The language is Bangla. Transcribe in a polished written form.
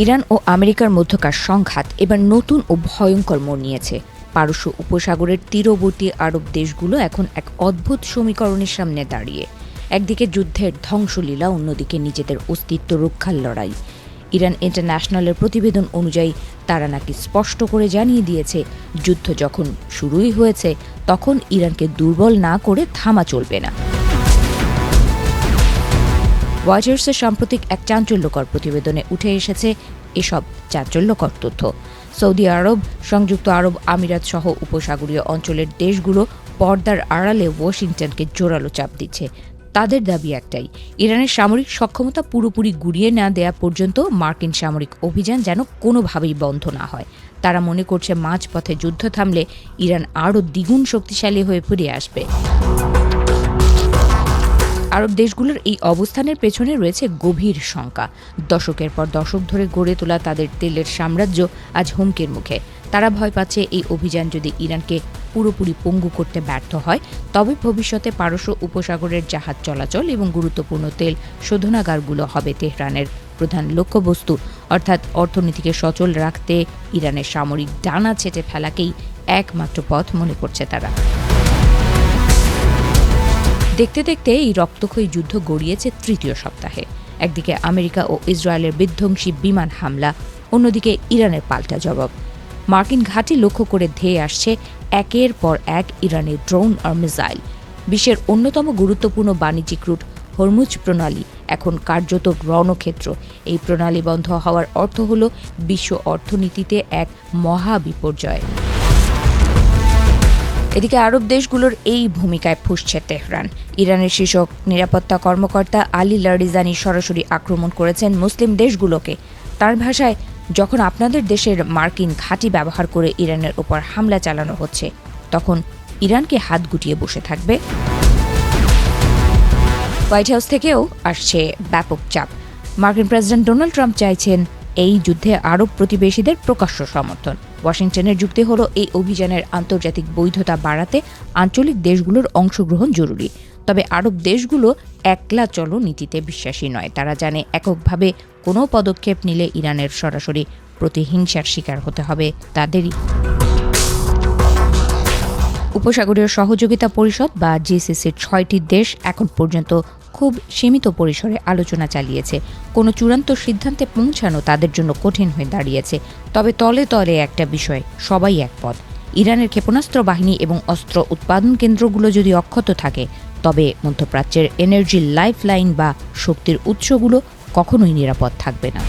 ইরান ও আমেরিকার মধ্যকার সংঘাত এবার নতুন ও ভয়ঙ্কর মোড় নিয়েছে। পারস্য উপসাগরের তীরবর্তী আরব দেশগুলো এখন এক অদ্ভুত সমীকরণের সামনে দাঁড়িয়ে। একদিকে যুদ্ধের ধ্বংসলীলা, অন্যদিকে নিজেদের অস্তিত্ব রক্ষার লড়াই। ইরান ইন্টারন্যাশনালের প্রতিবেদন অনুযায়ী তারা নাকি স্পষ্ট করে জানিয়ে দিয়েছে, যুদ্ধ যখন শুরুই হয়েছে তখন ইরানকে দুর্বল না করে থামা চলবে না। রয়টার্সের সাম্প্রতিক এক চাঞ্চল্যকর প্রতিবেদনে উঠে এসেছে এসব চাঞ্চল্যকর তথ্য। সৌদি আরব, সংযুক্ত আরব আমিরাত সহ উপসাগরীয় অঞ্চলের দেশগুলো পর্দার আড়ালে ওয়াশিংটনকে জোরালো চাপ দিচ্ছে। তাদের দাবি একটাই, ইরানের সামরিক সক্ষমতা পুরোপুরি গুড়িয়ে না দেয়া পর্যন্ত মার্কিন সামরিক অভিযান যেন কোনোভাবেই বন্ধ না হয়। তারা মনে করছে মাঝপথে যুদ্ধ থামলে ইরান আরও দ্বিগুণ শক্তিশালী হয়ে ফিরে আসবে। আরব দেশগুলোর এই অবস্থানের পেছনে রয়েছে গভীর শঙ্কা। দশকের পর দশক ধরে গড়ে তোলা তাদের তেলের সাম্রাজ্য আজ হুমকির মুখে। তারা ভয় পাচ্ছে এই অভিযান যদি ইরানকে পুরোপুরি পঙ্গু করতে ব্যর্থ হয়, তবে ভবিষ্যতে পারস্য উপসাগরের জাহাজ চলাচল এবং গুরুত্বপূর্ণ তেল শোধনাগারগুলো হবে তেহরানের প্রধান লক্ষ্যবস্তু। অর্থাৎ অর্থনীতিকে সচল রাখতে ইরানের সামরিক ডানা ছেঁটে ফেলাকেই একমাত্র পথ মনে করছে তারা। দেখতে দেখতে এই রক্তক্ষয়ী যুদ্ধ গড়িয়েছে তৃতীয় সপ্তাহে। একদিকে আমেরিকা ও ইসরায়েলের বিধ্বংসী বিমান হামলা, অন্যদিকে ইরানের পাল্টা জবাব। মার্কিন ঘাঁটি লক্ষ্য করে ধেয়ে আসছে একের পর এক ইরানের ড্রোন আর মিসাইল। বিশ্বের অন্যতম গুরুত্বপূর্ণ বাণিজ্যিক রুট হরমুজ প্রণালী এখন কার্যত রণক্ষেত্র। এই প্রণালী বন্ধ হওয়ার অর্থ হল বিশ্ব অর্থনীতিতে এক মহা বিপর্যয়। এদিকে আরব দেশগুলোর এই ভূমিকায় ফুঁসছে তেহরান। ইরানের শীর্ষ নিরাপত্তা কর্মকর্তা আলী লারিজানি সরাসরি আক্রমণ করেছেন মুসলিম দেশগুলোকে। তার ভাষায়, যখন আপনাদের দেশের মার্কিন ঘাঁটি ব্যবহার করে ইরানের ওপর হামলা চালানো হচ্ছে, তখন ইরানকে হাত গুটিয়ে বসে থাকবে? হোয়াইট হাউস থেকেও আসছে ব্যাপক চাপ। মার্কিন প্রেসিডেন্ট ডোনাল্ড ট্রাম্প চাইছেন এই যুদ্ধে আরব প্রতিবেশীদের প্রকাশ্য সমর্থন। ওয়াশিংটনের যুক্তি হলো, এই অভিযানের আন্তর্জাতিক বৈধতা বাড়াতে আঞ্চলিক দেশগুলোর অংশগ্রহণ জরুরি। তবে আরব দেশগুলো একলা চলো নীতিতে বিশ্বাসী নয়। তারা জানে এককভাবে কোনো পদক্ষেপ নিলে ইরানের সরাসরি প্রতিহিংসার শিকার হতে হবে তাদেরই। উপসাগরীয় সহযোগিতা পরিষদ বা জিসিসির 6টি দেশ এখন পর্যন্ত খুব সীমিত পরিসরে আলোচনা চালিয়েছে। কোনো চূড়ান্ত সিদ্ধান্তে পৌঁছানো তাদের জন্য কঠিন হয়ে দাঁড়িয়েছে। তবে তলে তলে একটা বিষয়, সবাই একমত, ইরানের ক্ষেপণাস্ত্র বাহিনী এবং অস্ত্র উৎপাদন কেন্দ্রগুলো যদি অক্ষত থাকে, তবে মধ্যপ্রাচ্যের এনার্জি লাইফলাইন বা শক্তির উৎসগুলো কখনোই নিরাপদ থাকবে না।